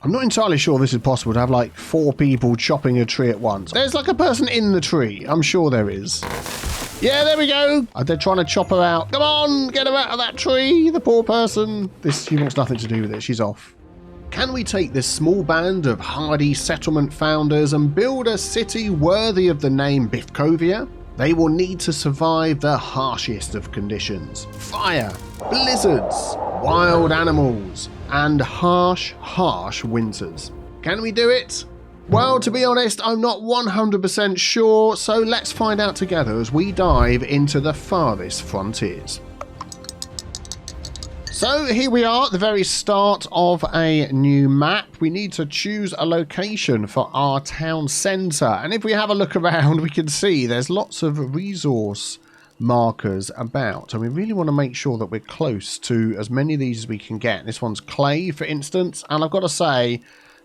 I'm not entirely sure this is possible to have like 4 people chopping a tree at once. There's like a person in the tree. I'm sure there is. Yeah, there we go. They're trying to chop her out. Come on, get her out of that tree. The poor person. She wants nothing to do with it. She's off. Can we take this small band of hardy settlement founders and build a city worthy of the name Bifkovia? They will need to survive the harshest of conditions. Fire, blizzards, wild animals, and harsh winters. Can we do it? Well, to be honest, I'm not 100% sure, so let's find out together as we dive into the farthest frontiers. So here we are at the very start of a new map. We need to choose a location for our town centre. And if we have a look around, we can see there's lots of resource markers about. And we really want to make sure that we're close to as many of these as we can get. This one's clay, for instance. And I've got to say,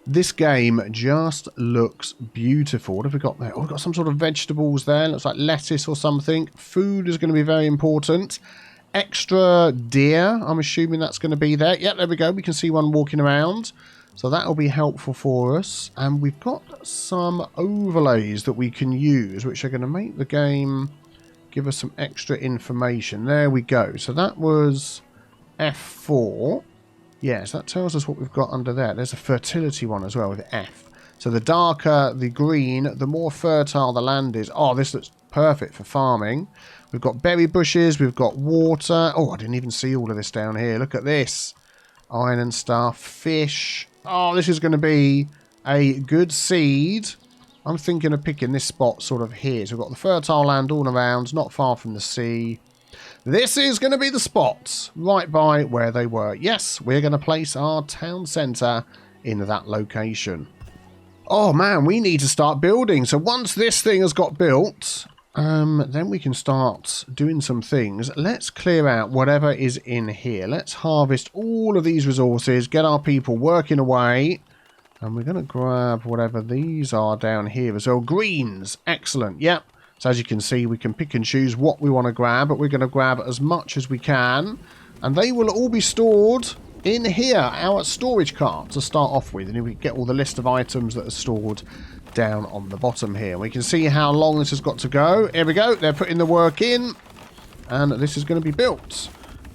this game just looks beautiful. What have we got there? Oh, we've got some sort of vegetables there. Looks like lettuce or something. Food is going to be very important. Extra deer, I'm assuming that's going to be there. Yep, there we go. We can see one walking around. So that'll be helpful for us. And we've got some overlays that we can use, which are going to make the game give us some extra information. There we go. So that was F4. Yes, that tells us what we've got under there. There's a fertility one as well with F. So the darker the green, the more fertile the land is. Oh, this looks perfect for farming. We've got berry bushes, we've got water. Oh, I didn't even see all of this down here. Look at this. Iron and stuff, fish. Oh, this is going to be a good seed. I'm thinking of picking this spot sort of here. So we've got the fertile land all around, not far from the sea. This is going to be the spot right by where they were. Yes, we're going to place our town centre in that location. Oh man, we need to start building. So once this thing has got built, then we can start doing some things. Let's clear out whatever is in here. Let's harvest all of these resources, get our people working away. And we're going to grab whatever these are down here as well. Greens, excellent, yep. So as you can see, we can pick and choose what we want to grab, but we're going to grab as much as we can. And they will all be stored in here, our storage cart to start off with. And we get all the list of items that are stored down on the bottom here. We can see how long this has got to go. Here we go. They're putting the work in. And this is going to be built.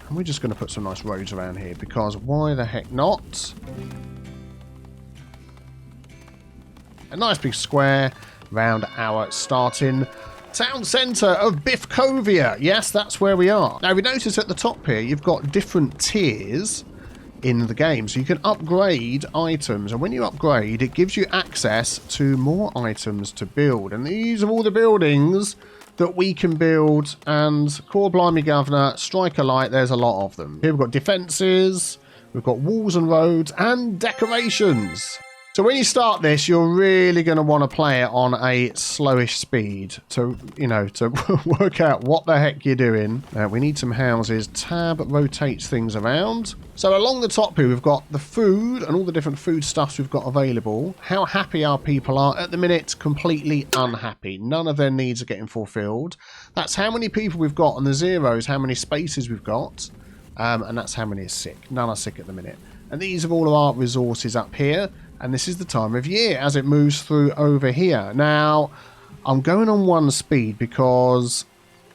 And we're just going to put some nice roads around here because why the heck not? A nice big square around our starting town centre of Bifkovia. Yes, that's where we are. Now, we notice at the top here, you've got different tiers in the game. So you can upgrade items. And when you upgrade, it gives you access to more items to build. And these are all the buildings that we can build. And Core Blimey Governor, Striker Light, there's a lot of them. Here we've got defences, we've got walls and roads, and decorations. So when you start this, you're really going to want to play it on a slowish speed to, to work out what the heck you're doing. We need some houses. Tab rotates things around. So along the top here, we've got the food and all the different food stuffs we've got available. How happy our people are at the minute, completely unhappy. None of their needs are getting fulfilled. That's how many people we've got, and the zero is how many spaces we've got. And that's how many are sick. None are sick at the minute. And these are all of our resources up here. And this is the time of year as it moves through over here. Now, I'm going on one speed because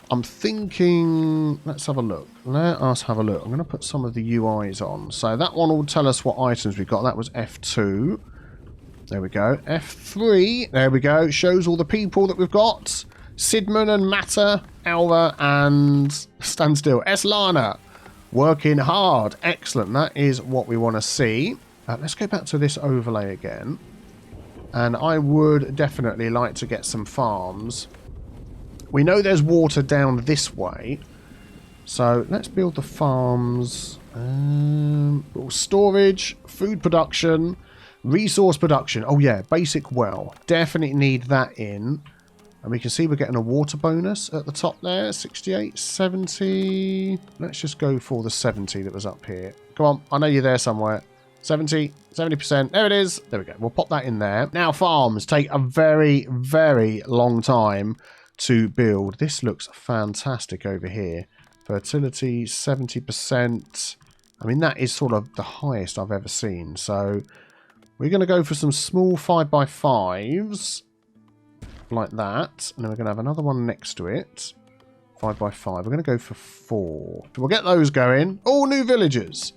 I'm thinking... Let's have a look. Let us have a look. I'm going to put some of the UIs on. So that one will tell us what items we've got. That was F2. There we go. F3. There we go. Shows all the people that we've got. Sidman and Matter, Alva, and Standstill. Eslana. Working hard. Excellent. That is what we want to see. Let's go back to this overlay again. And I would definitely like to get some farms. We know there's water down this way. So let's build the farms. Storage, food production, resource production. Oh yeah, basic well. Definitely need that in. And we can see we're getting a water bonus at the top there. 68, 70. Let's just go for the 70 that was up here. Come on, I know you're there somewhere. 70%. There it is. There we go. We'll pop that in there. Now, farms take a very, very long time to build. This looks fantastic over here. Fertility, 70%. I mean, that is sort of the highest I've ever seen. So We're going to go for some small 5x5s. Like that. And then we're going to have another one next to it. 5x5. We're going to go for 4. So we'll get those going. All new villagers.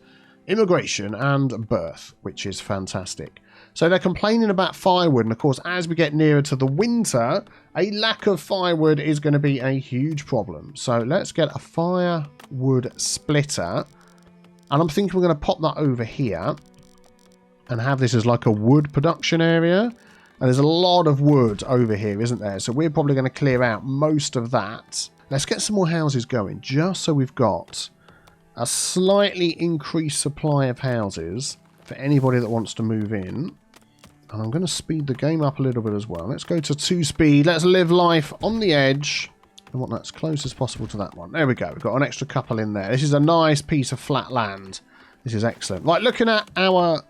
Immigration and birth, which is fantastic. So they're complaining about firewood, and of course, as we get nearer to the winter, a lack of firewood is going to be a huge problem. So let's get a firewood splitter, and I'm thinking we're going to pop that over here and have this as like a wood production area. And there's a lot of wood over here, isn't there? So we're probably going to clear out most of that. Let's get some more houses going, just so we've got a slightly increased supply of houses for anybody that wants to move in. And I'm going to speed the game up a little bit as well. Let's go to 2 speed. Let's live life on the edge. I want that as close as possible to that one. There we go. We've got an extra couple in there. This is a nice piece of flat land. This is excellent. Right, looking at our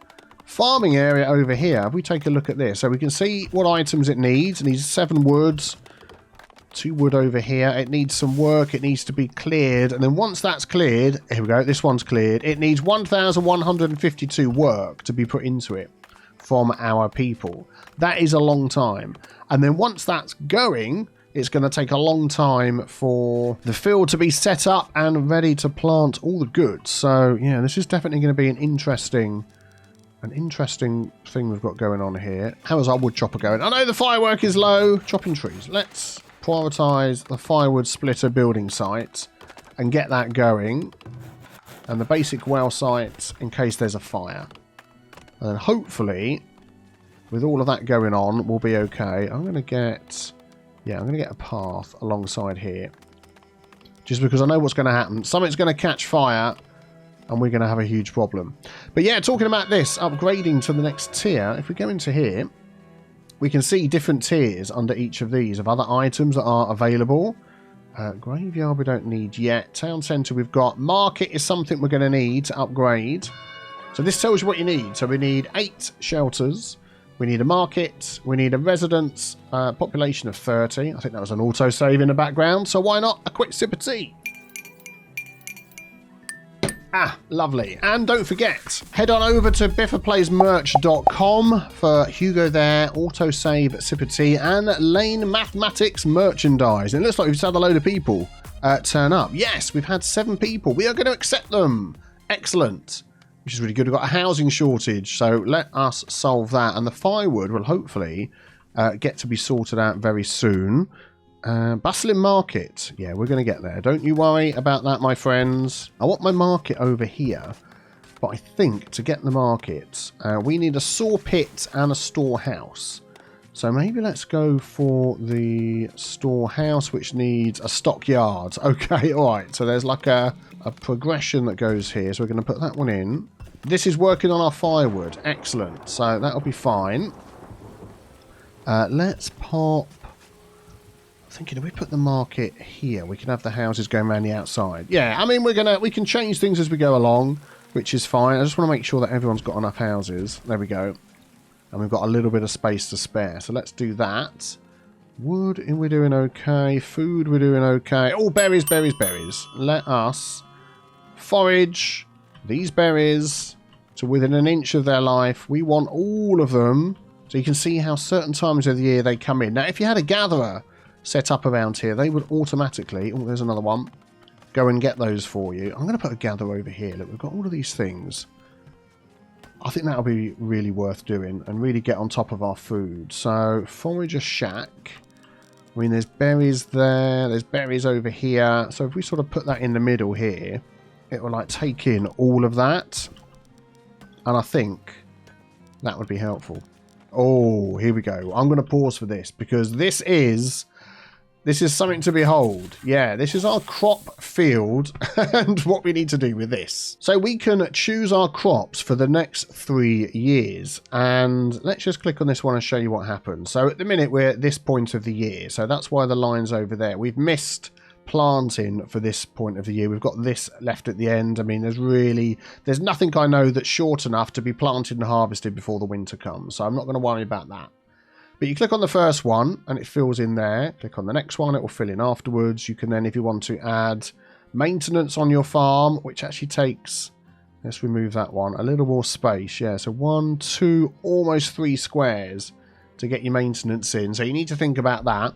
farming area over here, if we take a look at this, so we can see what items it needs. It needs 7 woods. 2 wood over here. It needs some work. It needs to be cleared. And then once that's cleared, here we go. This one's cleared. It needs 1,152 work to be put into it from our people. That is a long time. And then once that's going, it's going to take a long time for the field to be set up and ready to plant all the goods. So yeah, this is definitely going to be an interesting thing we've got going on here. How is our wood chopper going? I know the firework is low. Chopping trees. Let's prioritize the firewood splitter building site and get that going. And the basic well site in case there's a fire. And then hopefully, with all of that going on, we'll be okay. I'm going to get a path alongside here. Just because I know what's going to happen. Something's going to catch fire, and we're going to have a huge problem. But yeah, talking about this, upgrading to the next tier, if we go into here, we can see different tiers under each of these of other items that are available. Graveyard we don't need yet. Town centre we've got. Market is something we're going to need to upgrade. So this tells you what you need. So we need 8 shelters. We need a market. We need a residence population of 30. I think that was an autosave in the background. So why not a quick sip of tea? Ah, lovely. And don't forget, head on over to biffaplaysmerch.com for Hugo there, autosave, sip of tea, and Lane Mathematics merchandise. And it looks like we've just had a load of people turn up. Yes, we've had 7 people. We are going to accept them. Excellent. Which is really good. We've got a housing shortage, so let us solve that. And the firewood will hopefully get to be sorted out very soon. Bustling market. Yeah, we're going to get there. Don't you worry about that, my friends. I want my market over here. But I think to get the market, we need a saw pit and a storehouse. So maybe let's go for the storehouse, which needs a stockyard. Okay, all right. So there's like a progression that goes here. So we're going to put that one in. This is working on our firewood. Excellent. So that'll be fine. Let's pop... I'm thinking if we put the market here, we can have the houses going around the outside. Yeah, I mean, we can change things as we go along, which is fine. I just want to make sure that everyone's got enough houses. There we go. And we've got a little bit of space to spare. So let's do that. Wood, we're doing okay. Food, we're doing okay. Oh, berries, berries, berries. Let us forage these berries to within an inch of their life. We want all of them. So you can see how certain times of the year they come in. Now, if you had a gatherer set up around here, they would automatically... Oh, there's another one. Go and get those for you. I'm going to put a gatherer over here. Look, we've got all of these things. I think that'll be really worth doing and really get on top of our food. So, forage a shack. I mean, there's berries there. There's berries over here. So, if we sort of put that in the middle here, it will, like, take in all of that. And I think that would be helpful. Oh, here we go. I'm going to pause for this because this is something to behold. Yeah, this is our crop field and what we need to do with this. So we can choose our crops for the next 3 years. And let's just click on this one and show you what happens. So at the minute, we're at this point of the year. So that's why the line's over there. We've missed planting for this point of the year. We've got this left at the end. I mean, there's nothing I know that's short enough to be planted and harvested before the winter comes. So I'm not going to worry about that. But you click on the first one and it fills in there. Click on the next one, it will fill in afterwards. You can then, if you want to add maintenance on your farm, which actually takes Let's remove that one. A little more space. Yeah, so 1, 2, almost 3 squares to get your maintenance in. So you need to think about that.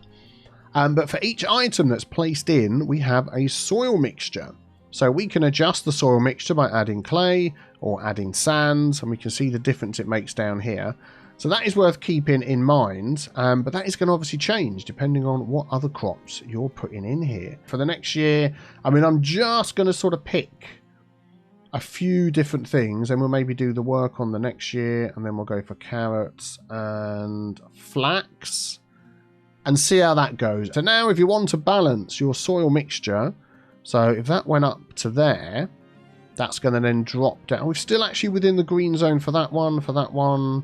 But for each item that's placed in, we have a soil mixture. So we can adjust the soil mixture by adding clay or adding sand, and we can see the difference it makes down here. So that is worth keeping in mind, but that is going to obviously change depending on what other crops you're putting in here. For the next year, I mean, I'm just going to sort of pick a few different things, and we'll maybe do the work on the next year, and then we'll go for carrots and flax and see how that goes. So now if you want to balance your soil mixture, so if that went up to there, that's going to then drop down. We're still actually within the green zone for that one, for that one,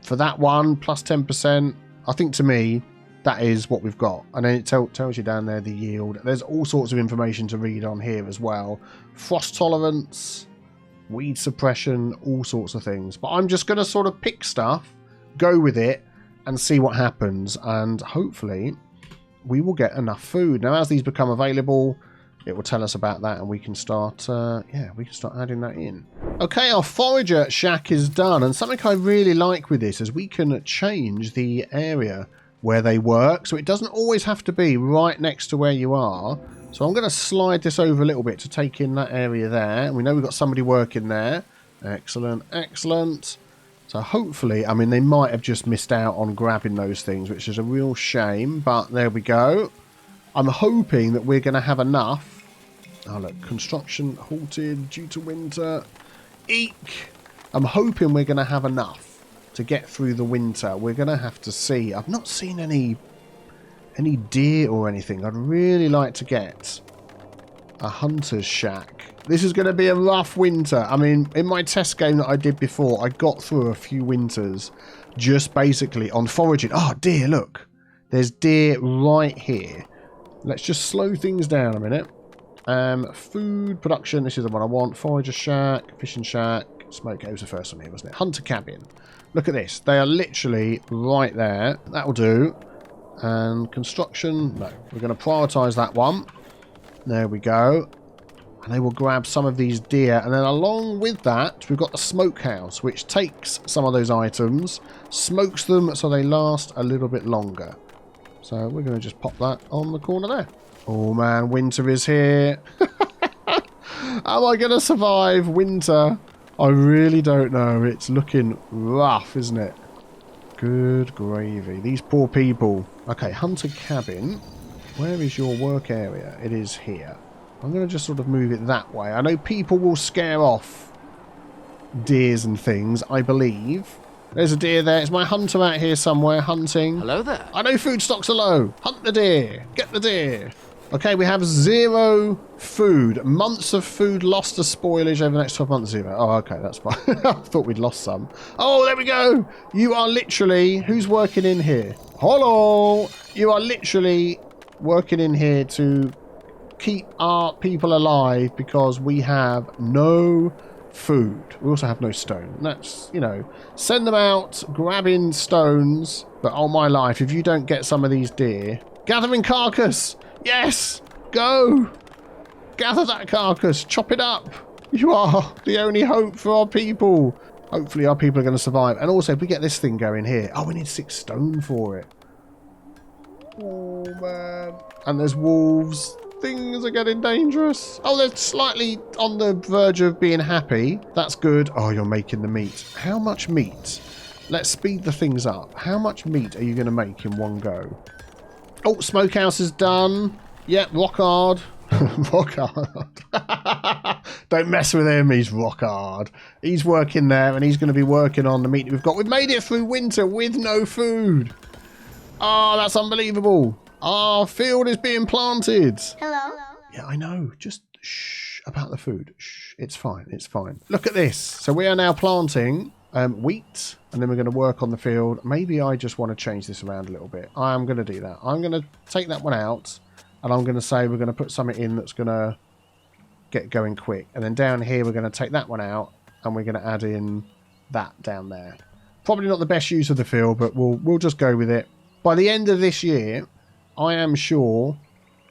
for that one, plus 10%. I think to me, that is what we've got. And then it tells you down there the yield. There's all sorts of information to read on here as well. Frost tolerance, weed suppression, all sorts of things. But I'm just going to sort of pick stuff, go with it, and see what happens, and hopefully we will get enough food. Now as these become available, it will tell us about that, and we can start we can start adding that in. Okay, our forager shack is done, and something I really like with this is we can change the area where they work, so it doesn't always have to be right next to where you are. So I'm going to slide this over a little bit to take in that area there, and we know we've got somebody working there. Excellent, excellent. So hopefully, I mean, they might have just missed out on grabbing those things, which is a real shame, but there we go. I'm hoping that we're going to have enough. Oh, look, construction halted due to winter. Eek! I'm hoping we're going to have enough to get through the winter. We're going to have to see. I've not seen any deer or anything. I'd really like to get a hunter's shack. This is going to be a rough winter. I mean, in my test game that I did before, I got through a few winters just basically on foraging. Oh, deer, look. There's deer right here. Let's just slow things down a minute. Food production. This is the one I want. Forager shack, fishing shack, smoke. It was the first one here, wasn't it? Hunter cabin. Look at this. They are literally right there. That'll do. And construction. No, we're going to prioritise that one. There we go. And they will grab some of these deer. And then along with that, we've got the smokehouse, which takes some of those items, smokes them so they last a little bit longer. So we're going to just pop that on the corner there. Oh man, winter is here. Am I going to survive winter? I really don't know. It's looking rough, isn't it? Good gravy. These poor people. Okay, hunter cabin. Where is your work area? It is here. I'm going to just sort of move it that way. I know people will scare off deers and things, I believe. There's a deer there. Is my hunter out here somewhere hunting? Hello there. I know food stocks are low. Hunt the deer. Get the deer. Okay, we have 0 food. Months of food lost to spoilage over the next 12 months. 0. Oh, okay, that's fine. I thought we'd lost some. Oh, there we go. You are literally... Who's working in here? Hello. You are literally working in here to keep our people alive because we have no food. We also have no stone. That's, you know, send them out grabbing stones. But oh my life, if you don't get some of these deer... Gathering carcass! Yes! Go! Gather that carcass. Chop it up. You are the only hope for our people. Hopefully our people are going to survive. And also, if we get this thing going here... Oh, we need 6 stone for it. Oh, man. And there's wolves. Things are getting dangerous. Oh, they're slightly on the verge of being happy. That's good. Oh, you're making the meat. How much meat? Let's speed the things up. How much meat are you going to make in one go? Oh, smokehouse is done. Yep, rock hard. Rock hard. Don't mess with him. He's rock hard. He's working there, and he's going to be working on the meat that we've got. We've made it through winter with no food. Oh, that's unbelievable. Our field is being planted. Hello. Yeah, I know. Just shh about the food. Shh. It's fine. It's fine. Look at this. So we are now planting wheat, and then we're going to work on the field. Maybe I just want to change this around a little bit. I am going to do that. I'm going to take that one out, and I'm going to say we're going to put something in that's going to get going quick. And then down here, we're going to take that one out, and we're going to add in that down there. Probably not the best use of the field, but we'll just go with it. By the end of this year, I am sure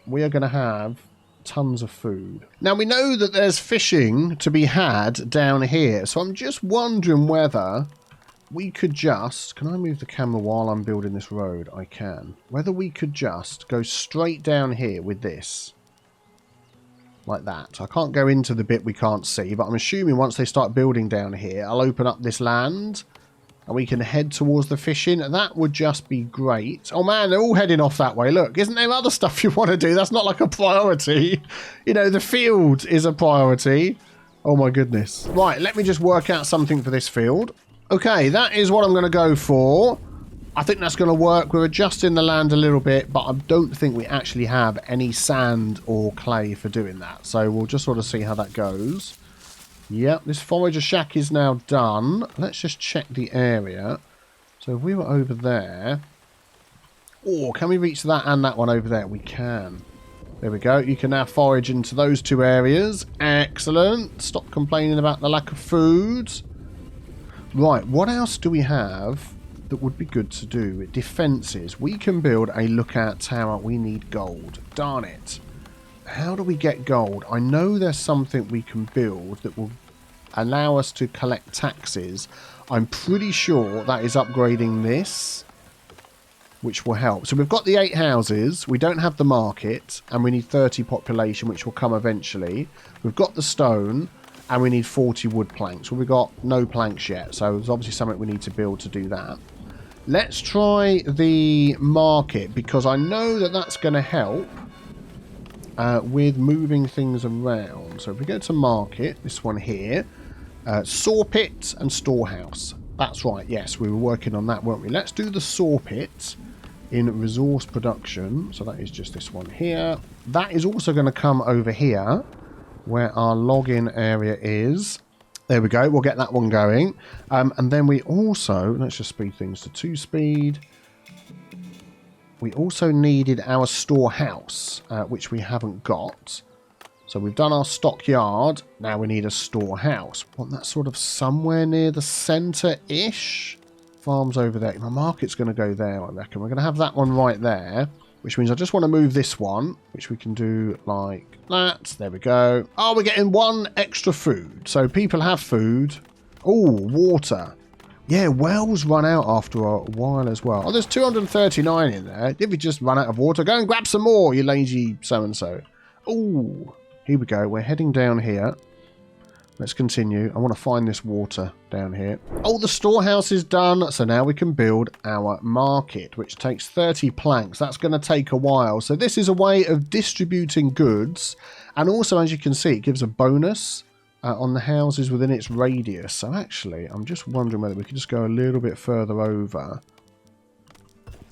we are going to have tons of food. Now, we know that there's fishing to be had down here, so I'm just wondering whether we could just... Can I move the camera while I'm building this road? I can. Whether we could just go straight down here with this. Like that. I can't go into the bit we can't see, but I'm assuming once they start building down here, I'll open up this land and we can head towards the fishing. That would just be great. Oh man, they're all heading off that way. Look, isn't there other stuff you want to do? That's not like a priority. You know, the field is a priority. Oh my goodness. Right, let me just work out something for this field. Okay, that is what I'm going to go for. I think that's going to work. We're adjusting the land a little bit, but I don't think we actually have any sand or clay for doing that. So we'll just sort of see how that goes. Yep, this forager shack is now done. Let's just check the area. So if we were over there... Oh, can we reach that and that one over there? We can. There we go. You can now forage into those two areas. Excellent. Stop complaining about the lack of food. Right, what else do we have that would be good to do? Defences. We can build a lookout tower. We need gold. Darn it. How do we get gold? I know there's something we can build that will allow us to collect taxes. I'm pretty sure that is upgrading this, which will help. So we've got the 8 houses. We don't have the market, and we need 30 population, which will come eventually. We've got the stone, and we need 40 wood planks. Well, we've got no planks yet, so there's obviously something we need to build to do that. Let's try the market, because I know that that's going to help with moving things around. So if we go to market, this one here, saw pit and storehouse. That's right, yes, we were working on that, weren't we? Let's do the saw pit in resource production. So that is just this one here. That is also going to come over here, where our login area is. There we go, we'll get that one going. And then we also, let's just speed things to 2 speed. We also needed our storehouse, which we haven't got. So we've done our stockyard, now we need a storehouse. Want that sort of somewhere near the centre-ish? Farm's over there. My market's going to go there, I reckon. We're going to have that one right there, which means I just want to move this one, which we can do like that. There we go. Oh, we're getting 1 extra food. So people have food. Oh, water. Yeah, wells run out after a while as well. Oh, there's 239 in there. If you just run out of water, go and grab some more, you lazy so-and-so. Oh, here we go. We're heading down here. Let's continue. I want to find this water down here. Oh, the storehouse is done. So now we can build our market, which takes 30 planks. That's going to take a while. So this is a way of distributing goods. And also, as you can see, it gives a bonus on the houses within its radius. So actually, I'm just wondering whether we could just go a little bit further over.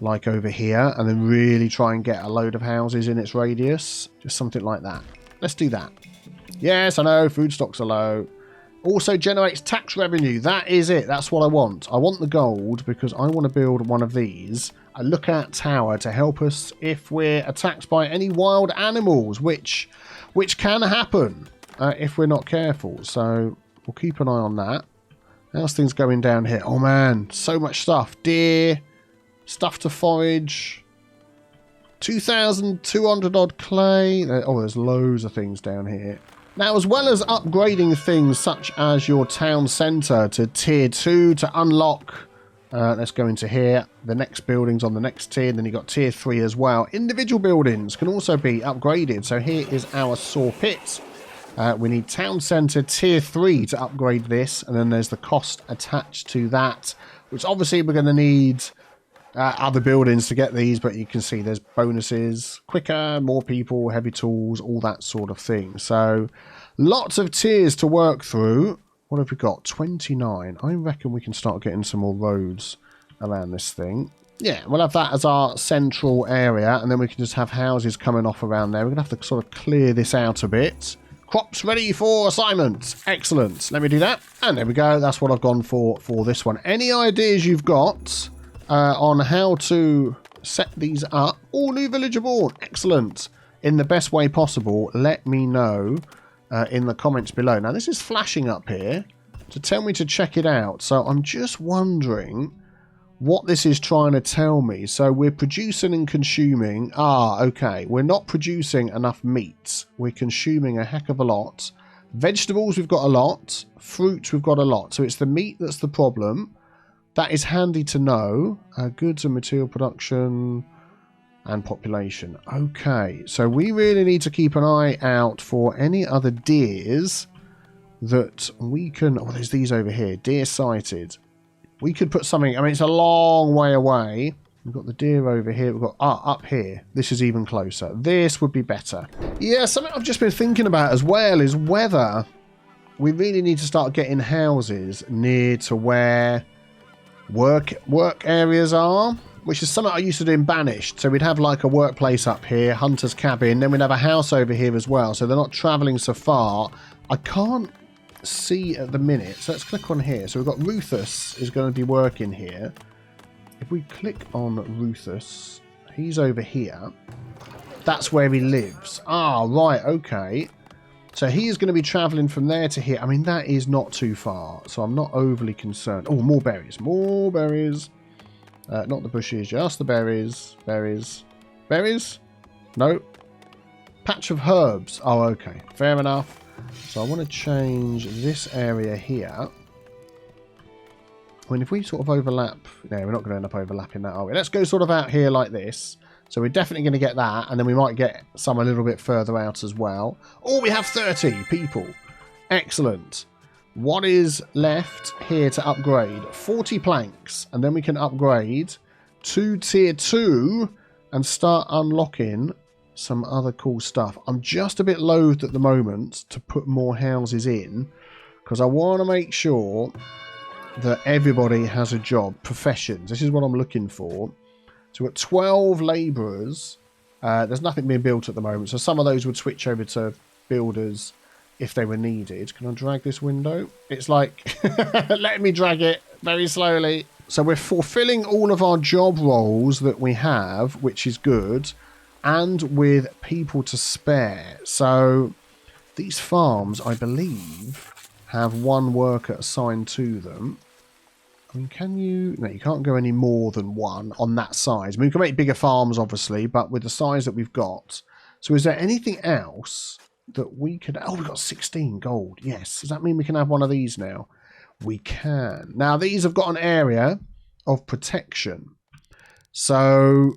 Like over here. And then really try and get a load of houses in its radius. Just something like that. Let's do that. Yes, I know, food stocks are low. Also generates tax revenue. That is it. That's what I want. I want the gold because I want to build one of these. A lookout tower to help us if we're attacked by any wild animals, which can happen if we're not careful. So we'll keep an eye on that. How's things going down here? Oh man, so much stuff. Deer, stuff to forage. 2,200 odd clay. Oh, there's loads of things down here. Now, as well as upgrading things such as your town centre to tier 2 to unlock, let's go into here, the next buildings on the next tier, and then you've got tier 3 as well. Individual buildings can also be upgraded. So here is our saw pit. We need town centre tier 3 to upgrade this, and then there's the cost attached to that, which obviously we're going to need other buildings to get these, but you can see there's bonuses, quicker, more people, heavy tools, all that sort of thing. So lots of tiers to work through. What have we got? 29. I reckon we can start getting some more roads around this thing. Yeah, we'll have that as our central area, and then we can just have houses coming off around there. We're going to have to sort of clear this out a bit. Crops ready for assignment. Excellent. Let me do that. And there we go. That's what I've gone for this one. Any ideas you've got on how to set these up? Oh, new villager born. Excellent. In the best way possible, let me know in the comments below. Now, this is flashing up here to tell me to check it out. So I'm just wondering what this is trying to tell me. So we're producing and consuming. Ah, okay. We're not producing enough meat. We're consuming a heck of a lot. Vegetables, we've got a lot. Fruit, we've got a lot. So it's the meat that's the problem. That is handy to know. Goods and material production and population. Okay. So we really need to keep an eye out for any other deers that we can... Oh, there's these over here. Deer sighted. We could put something... I mean, it's a long way away. We've got the deer over here. We've got... up here. This is even closer. This would be better. Yeah, something I've just been thinking about as well is whether we really need to start getting houses near to where work areas are, which is something I used to do in Banished. So we'd have like a workplace up here, hunter's cabin, then we'd have a house over here as well. So they're not travelling so far. I can't see at the minute. So let's click on here. So we've got Rufus is going to be working here. If we click on Rufus, he's over here. That's where he lives. Ah, right, okay. So he is going to be travelling from there to here. I mean, that is not too far. So I'm not overly concerned. Oh, more berries. More berries. Not the bushes, just the berries. Berries. Berries? No. Patch of herbs. Oh, okay. Fair enough. So I want to change this area here. I mean, if we sort of overlap... No, we're not going to end up overlapping that, are we? Let's go sort of out here like this. So we're definitely going to get that, and then we might get some a little bit further out as well. Oh, we have 30 people. Excellent. What is left here to upgrade? 40 planks, and then we can upgrade to tier 2 and start unlocking some other cool stuff. I'm just a bit loath at the moment to put more houses in because I want to make sure that everybody has a job. Professions. This is what I'm looking for. So we've got 12 labourers. There's nothing being built at the moment, so some of those would switch over to builders if they were needed. Can I drag this window? It's like letting me drag it very slowly. So we're fulfilling all of our job roles that we have, which is good, and with people to spare. So these farms, I believe, have one worker assigned to them. I mean, can you... No, you can't go any more than one on that size. I mean, we can make bigger farms, obviously, but with the size that we've got. So is there anything else that we could... Oh, we've got 16 gold. Yes. Does that mean we can have one of these now? We can. Now, these have got an area of protection. So,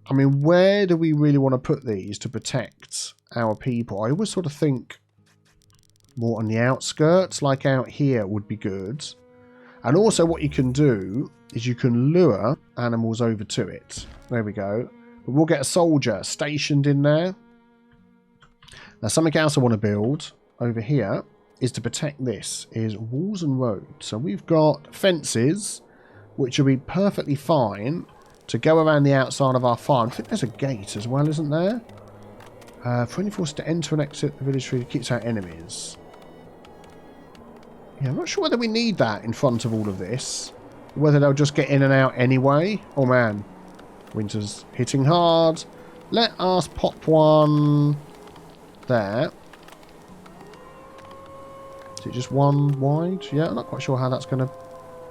I mean, where do we really want to put these to protect our people? I always sort of think more on the outskirts, like out here would be good. And also what you can do is you can lure animals over to it. There we go. But we'll get a soldier stationed in there. Now something else I want to build over here is to protect this, is walls and roads. So we've got fences, which will be perfectly fine to go around the outside of our farm. I think there's a gate as well, isn't there? For any force to enter and exit the village through keeps out enemies. Yeah, I'm not sure whether we need that in front of all of this. Whether they'll just get in and out anyway. Oh man, winter's hitting hard. Let us pop one there. Is it just one wide? Yeah, I'm not quite sure how that's going to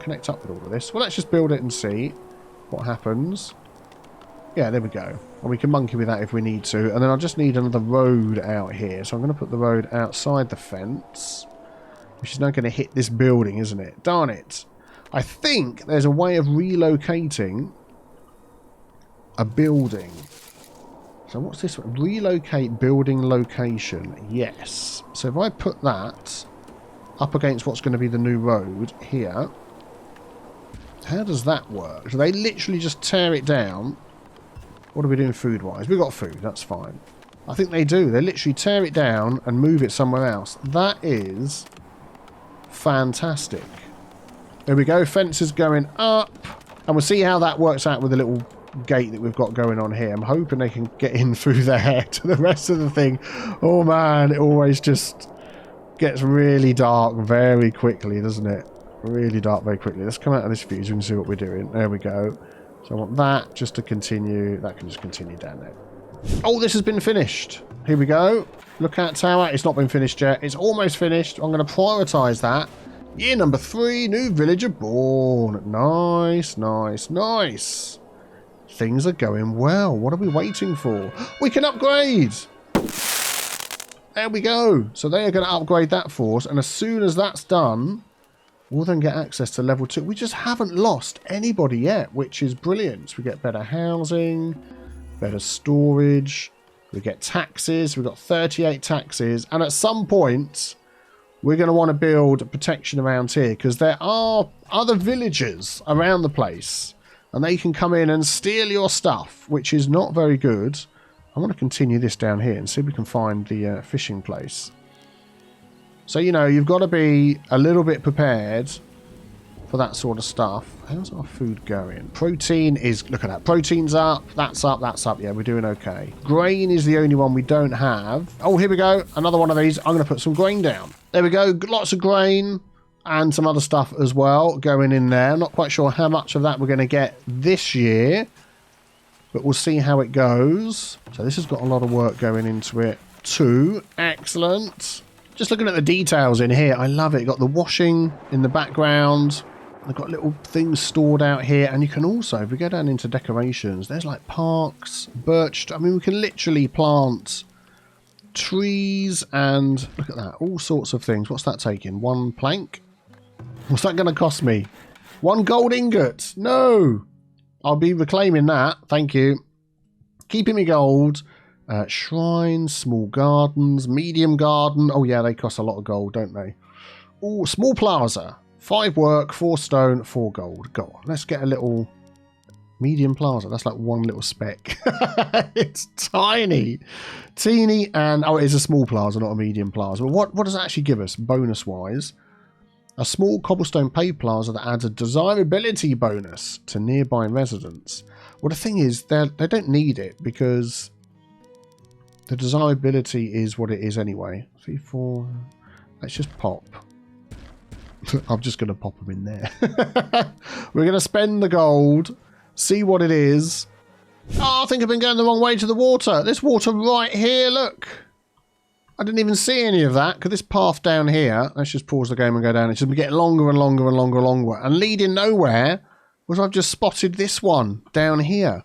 connect up with all of this. Well, let's just build it and see what happens. Yeah, there we go. And we can monkey with that if we need to. And then I'll just need another road out here. So I'm going to put the road outside the fence. Which is now going to hit this building, isn't it? Darn it. I think there's a way of relocating a building. So what's this one? Relocate building location. Yes. So if I put that up against what's going to be the new road here. How does that work? Do they literally just tear it down? What are we doing food-wise? We've got food. That's fine. I think they do. They literally tear it down and move it somewhere else. That is... fantastic. There we go. Fences going up. And we'll see how that works out with the little gate that we've got going on here. I'm hoping they can get in through there to the rest of the thing. Oh man, it always just gets really dark very quickly, doesn't it? Really dark very quickly. Let's come out of this view so we can see what we're doing. There we go. So I want that just to continue. That can just continue down there. Oh, this has been finished. Here we go. Lookout tower. It's not been finished yet. It's almost finished. I'm going to prioritise that Year number 3, new villager born. Nice, nice, nice. Things are going well. What are we waiting for? We can upgrade. There we go. So they are going to upgrade that for us. And as soon as that's done, we'll then get access to level 2. We just haven't lost anybody yet, which is brilliant. We get better housing, better storage. We get taxes. We've got 38 taxes. And at some point, we're going to want to build protection around here because there are other villagers around the place and they can come in and steal your stuff, which is not very good. I want to continue this down here and see if we can find the fishing place. So, you know, you've got to be a little bit prepared for that sort of stuff. How's our food going? Protein is, look at that. Protein's up. That's up. That's up. Yeah, we're doing okay. Grain is the only one we don't have. Oh, here we go. Another one of these. I'm going to put some grain down. There we go. Lots of grain and some other stuff as well going in there. I'm not quite sure how much of that we're going to get this year, but we'll see how it goes. So this has got a lot of work going into it too. Excellent. Just looking at the details in here. I love it. Got the washing in the background. They've got little things stored out here. And you can also, if we go down into decorations, there's like parks, birch. I mean, we can literally plant trees and look at that. All sorts of things. What's that taking? 1 plank? What's that going to cost me? 1 gold ingot. No. I'll be reclaiming that. Thank you. Keeping me gold. Shrines, small gardens, medium garden. Oh, yeah, they cost a lot of gold, don't they? Oh, small plaza. 5 work, 4 stone, 4 gold. Go on, let's get a little medium plaza. That's like 1 little speck. It's tiny. Teeny and... Oh, it is a small plaza, not a medium plaza. But what does that actually give us, bonus-wise? A small cobblestone paved plaza that adds a desirability bonus to nearby residents. Well, the thing is, they don't need it because the desirability is what it is anyway. 3, 4... Let's just pop. I'm just going to pop them in there. We're going to spend the gold, see what it is. Oh, I think I've been going the wrong way to the water. This water right here, look. I didn't even see any of that because this path down here, let's just pause the game and go down. It's just getting longer and longer and longer and longer. And leading nowhere was I've just spotted this one down here.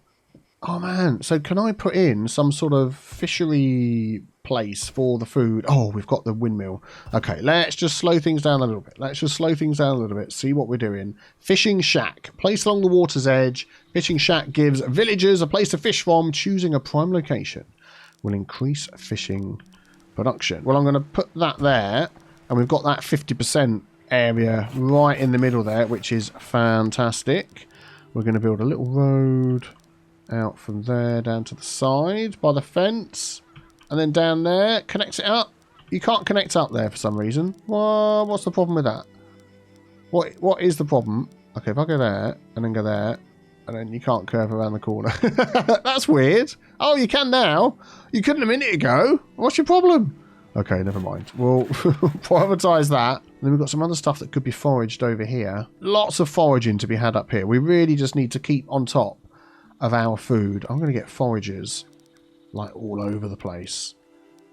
Oh, man. So can I put in some sort of fishery place for the food? Oh, we've got the windmill. Okay, let's just slow things down a little bit. Let's just slow things down a little bit. See what we're doing. Fishing shack. Placed along the water's edge. Fishing shack gives villagers a place to fish from. Choosing a prime location will increase fishing production. Well, I'm going to put that there. And we've got that 50% area right in the middle there, which is fantastic. We're going to build a little road out from there down to the side by the fence. And then down there, connects it up. You can't connect up there for some reason. Well, what's the problem with that? What is the problem? Okay, if I go there, and then go there, and then you can't curve around the corner. That's weird. Oh, you can now. You couldn't a minute ago. What's your problem? Okay, never mind. We'll prioritise that. And then we've got some other stuff that could be foraged over here. Lots of foraging to be had up here. We really just need to keep on top of our food. I'm going to get foragers like all over the place.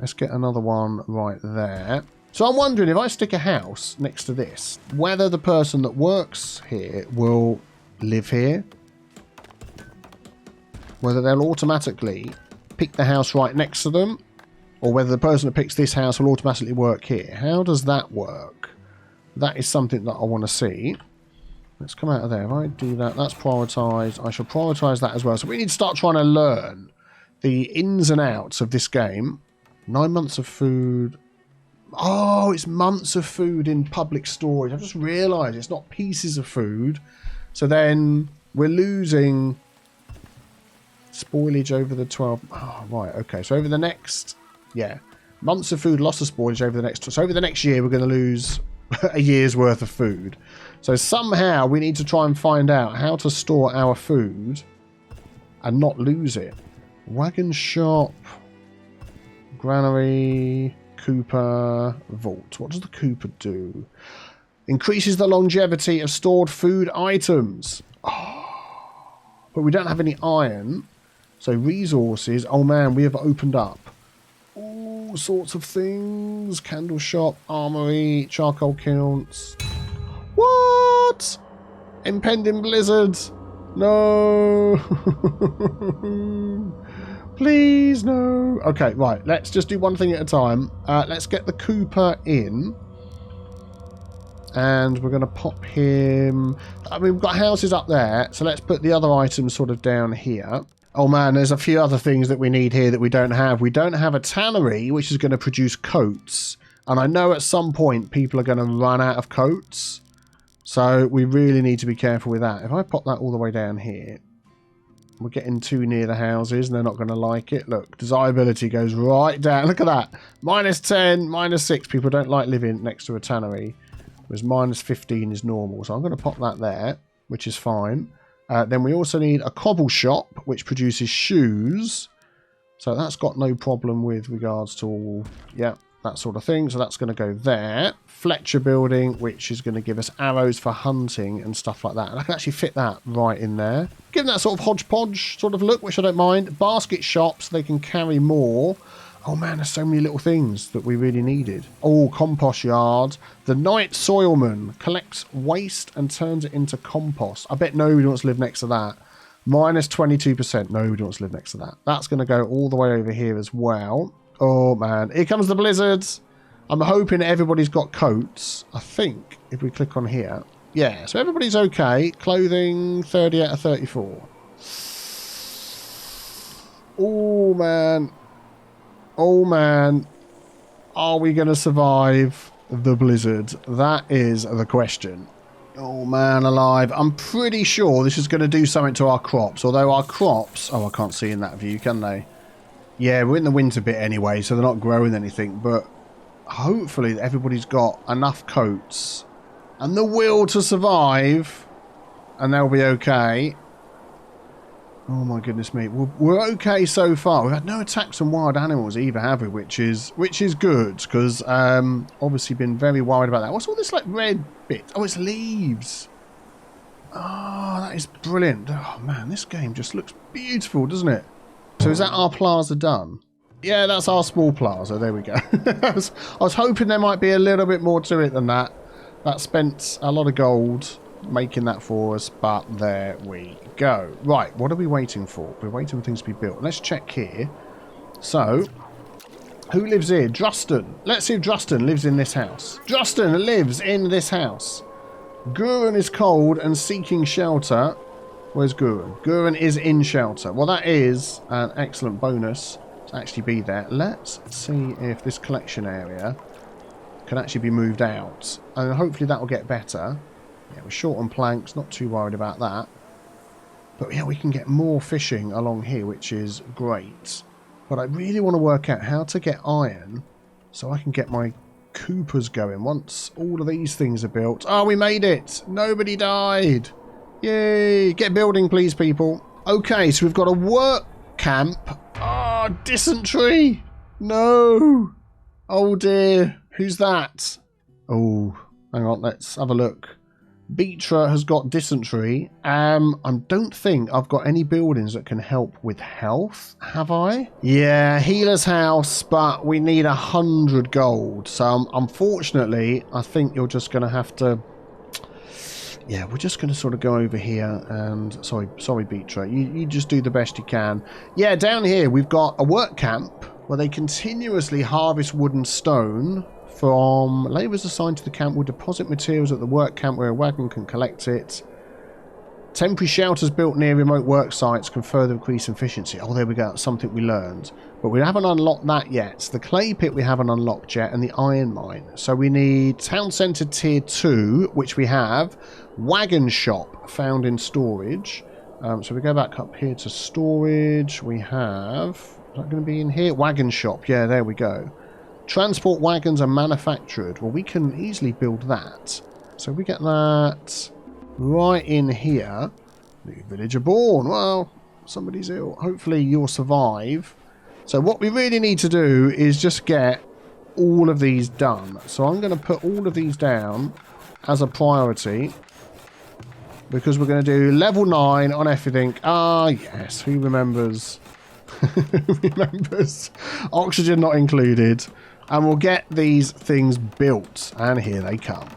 Let's get another one right there. So I'm wondering if I stick a house next to this, whether the person that works here will live here, whether they'll automatically pick the house right next to them, or whether the person that picks this house will automatically work here. How does that work? That is something that I want to see. Let's come out of there. If I do that, that's prioritised. I shall prioritise that as well. So we need to start trying to learn the ins and outs of this game. 9 months of food. Oh, it's months of food in public storage. I've just realised it's not pieces of food. So then we're losing spoilage over the 12. Oh, right. Okay. So over the next, yeah, months of food, loss of spoilage over the next. So over the next year, we're going to lose a year's worth of food. So somehow we need to try and find out how to store our food and not lose it. Wagon shop, granary, Cooper, vault. What does the Cooper do? Increases the longevity of stored food items. Oh, but we don't have any iron. So resources. Oh man, we have opened up all sorts of things. Candle shop, armory, charcoal kilns. What? Impending blizzards. No. Please, no. Okay, right. Let's just do one thing at a time. Let's get the Cooper in. And we're going to pop him... I mean, we've got houses up there. So let's put the other items sort of down here. Oh, man, there's a few other things that we need here that we don't have. We don't have a tannery, which is going to produce coats. And I know at some point people are going to run out of coats. So we really need to be careful with that. If I pop that all the way down here... We're getting too near the houses and they're not going to like it. Look, desirability goes right down. Look at that. -10, -6. People don't like living next to a tannery. Whereas -15 is normal. So I'm going to pop that there, which is fine. Then we also need a cobble shop, which produces shoes. So that's got no problem with regards to all, yeah, that sort of thing. So that's going to go there. Fletcher building, which is going to give us arrows for hunting and stuff like that. And I can actually fit that right in there. Give them that sort of hodgepodge sort of look, which I don't mind. Basket shops, they can carry more. Oh man, there's so many little things that we really needed. Oh, compost yard. The night soilman collects waste and turns it into compost. I bet nobody wants to live next to that. -22%. Nobody wants to live next to that. That's going to go all the way over here as well. Oh man, here comes the blizzards. I'm hoping everybody's got coats. I think if we click on here. Yeah, so everybody's okay. Clothing, 30 out of 34. Oh man. Oh man. Are we going to survive the blizzard? That is the question. Oh man alive. I'm pretty sure this is going to do something to our crops. Although our crops... Oh, I can't see in that view, can they? Yeah, we're in the winter bit anyway, so they're not growing anything. But hopefully everybody's got enough coats and the will to survive. And they'll be okay. Oh my goodness me. We're okay so far. We've had no attacks on wild animals either, have we? Which is good, because obviously been very worried about that. What's all this like red bit? Oh, it's leaves. Oh, that is brilliant. Oh man, this game just looks beautiful, doesn't it? So is that our plaza done? Yeah, that's our small plaza. There we go. I was hoping there might be a little bit more to it than that. That spent a lot of gold making that for us, but there we go. Right, what are we waiting for? We're waiting for things to be built. Let's check here. So, who lives here? Druston. Let's see if Druston lives in this house. Druston lives in this house. Guren is cold and seeking shelter. Where's Guren? Guren is in shelter. Well, that is an excellent bonus to actually be there. Let's see if this collection area can actually be moved out. And hopefully that will get better. Yeah, we're short on planks, not too worried about that. But yeah, we can get more fishing along here, which is great. But I really want to work out how to get iron so I can get my Coopers going once all of these things are built. Oh, we made it! Nobody died! Yay! Get building, please, people. Okay, so we've got a work camp. Oh, dysentery! No! Oh dear. Who's that? Oh, hang on, let's have a look. Beetra has got dysentery. I don't think I've got any buildings that can help with health, have I? Yeah, healer's house, but we need 100 gold. So unfortunately, I think you're just going to have to... Yeah, we're just going to sort of go over here and... Sorry, Beetra. You just do the best you can. Yeah, down here we've got a work camp where they continuously harvest wood and stone. From labourers assigned to the camp will deposit materials at the work camp where a wagon can collect it. Temporary shelters built near remote work sites can further increase efficiency. Oh, there we go. That's something we learned. But we haven't unlocked that yet. The clay pit we haven't unlocked yet, and the iron mine. So we need town centre tier 2, which we have. Wagon shop found in storage. So we go back up here to storage. We have... Is that going to be in here? Wagon shop. Yeah, there we go. Transport wagons are manufactured. Well, we can easily build that. So we get that right in here. New villager born. Well, somebody's ill. Hopefully you'll survive. So what we really need to do is just get all of these done. So I'm going to put all of these down as a priority. Because we're going to do level 9 on everything. Ah, yes. Who remembers? Who remembers? Oxygen not included. And we'll get these things built. And here they come.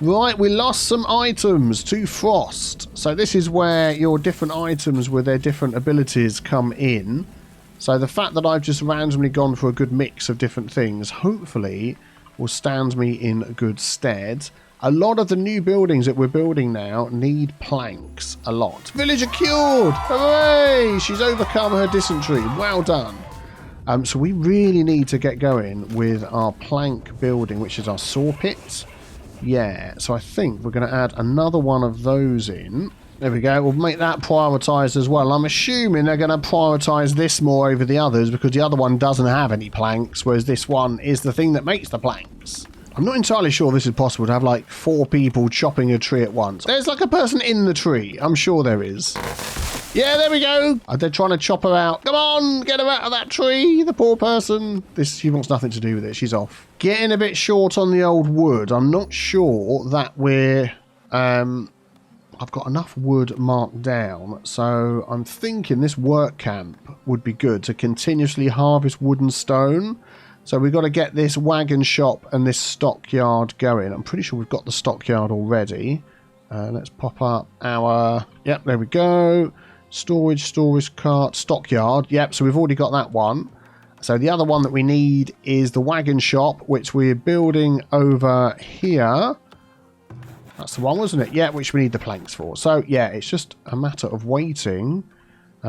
Right, we lost some items to frost. So this is where your different items with their different abilities come in. So the fact that I've just randomly gone for a good mix of different things, hopefully, will stand me in good stead. A lot of the new buildings that we're building now need planks. A lot. Villager cured! Hooray! She's overcome her dysentery. Well done. So we really need to get going with our plank building, which is our saw pit. Yeah, so I think we're going to add another one of those in. There we go. We'll make that prioritised as well. I'm assuming they're going to prioritise this more over the others because the other one doesn't have any planks, whereas this one is the thing that makes the planks. I'm not entirely sure this is possible to have like 4 people chopping a tree at once. There's like a person in the tree. I'm sure there is. Yeah, there we go. They're trying to chop her out. Come on, get her out of that tree, the poor person. She wants nothing to do with it. She's off. Getting a bit short on the old wood. I'm not sure that we're... I've got enough wood marked down, so I'm thinking this work camp would be good to continuously harvest wood and stone. So we've got to get this wagon shop and this stockyard going. I'm pretty sure we've got the stockyard already. Let's pop up our... Yep, there we go. Storage cart, stockyard. Yep, so we've already got that one. So the other one that we need is the wagon shop, which we're building over here. That's the one, wasn't it? Yeah, which we need the planks for. So, yeah, it's just a matter of waiting.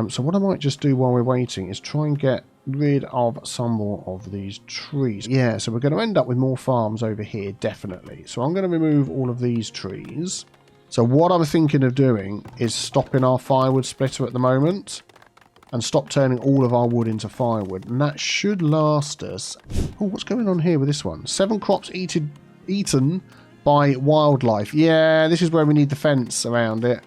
So what I might just do while we're waiting is try and get rid of some more of these trees. Yeah, so we're going to end up with more farms over here, definitely. So I'm going to remove all of these trees. So what I'm thinking of doing is stopping our firewood splitter at the moment and stop turning all of our wood into firewood. And that should last us... Oh, what's going on here with this one? 7 crops eaten by wildlife. Yeah, this is where we need the fence around it.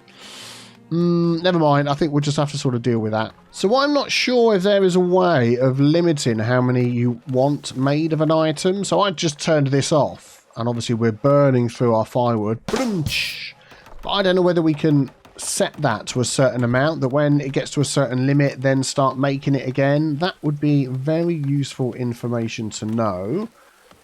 Never mind. I think we'll just have to sort of deal with that. So I'm not sure if there is a way of limiting how many you want made of an item. So I just turned this off. And obviously we're burning through our firewood. But I don't know whether we can set that to a certain amount, that when it gets to a certain limit, then start making it again. That would be very useful information to know.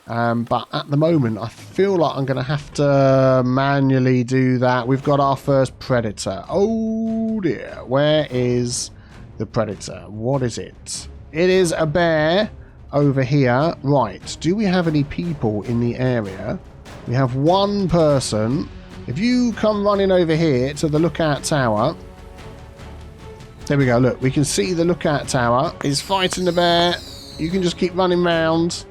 But at the moment, I feel like I'm going to have to manually do that. We've got our first predator. Oh dear. Where is the predator? What is it? It is a bear over here. Right. Do we have any people in the area? We have one person. If you come running over here to the lookout tower. There we go. Look, we can see the lookout tower is fighting the bear. You can just keep running round.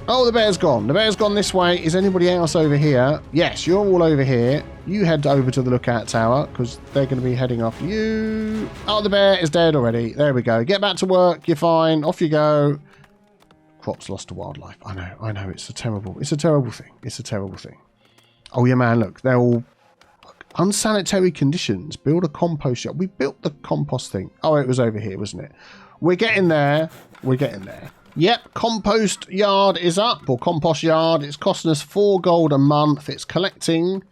Oh, the bear's gone. The bear's gone this way. Is anybody else over here? Yes, you're all over here. You head over to the lookout tower because they're going to be heading after you. Oh, the bear is dead already. There we go. Get back to work. You're fine. Off you go. Crops lost to wildlife. I know. It's a terrible thing. It's a terrible thing. Oh, yeah, man, look. They're all unsanitary conditions. Build a compost shop. We built the compost thing. Oh, it was over here, wasn't it? We're getting there. We're getting there. Yep, compost yard is up, or compost yard. It's costing us 4 gold a month. It's collecting,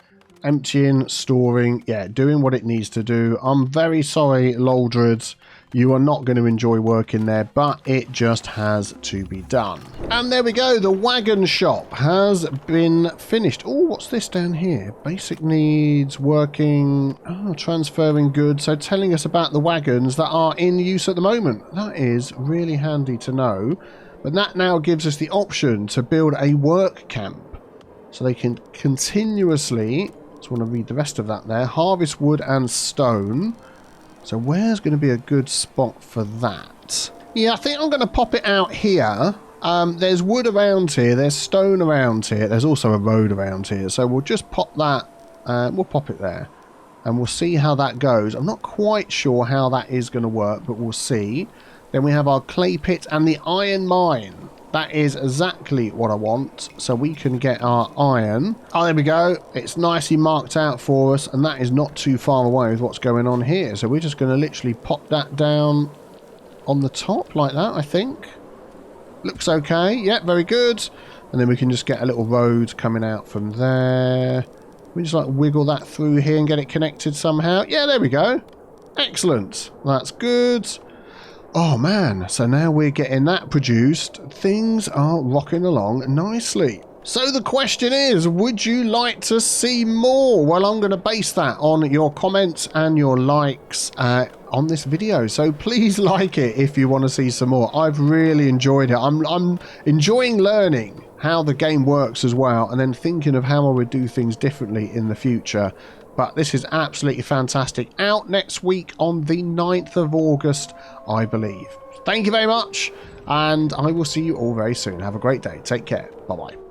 emptying, storing, yeah, doing what it needs to do. I'm very sorry, Loldred. You are not going to enjoy working there, but it just has to be done. And there we go. The wagon shop has been finished. Oh, what's this down here? Basic needs, working, transferring goods. So telling us about the wagons that are in use at the moment. That is really handy to know. But that now gives us the option to build a work camp. So they can continuously, just want to read the rest of that there, harvest wood and stone. So where's going to be a good spot for that? Yeah, I think I'm going to pop it out here. There's wood around here. There's stone around here. There's also a road around here. So we'll just pop that. We'll pop it there. And we'll see how that goes. I'm not quite sure how that is going to work, but we'll see. Then we have our clay pit and the iron mine. That is exactly what I want, so we can get our iron. Oh, there we go. It's nicely marked out for us, and that is not too far away with what's going on here. So we're just going to literally pop that down on the top like that, I think. Looks okay. Yep, very good. And then we can just get a little road coming out from there. We just like wiggle that through here and get it connected somehow. Yeah, there we go. Excellent. That's good. Oh man, so now we're getting that produced. Things are rocking along nicely. So the question is, would you like to see more? Well, I'm going to base that on your comments and your likes on this video. So please like it if you want to see some more. I've really enjoyed it. I'm enjoying learning how the game works as well, and then thinking of how I would do things differently in the future. But this is absolutely fantastic. Out next week on the 9th of August, I believe. Thank you very much, and I will see you all very soon. Have a great day. Take care. Bye-bye.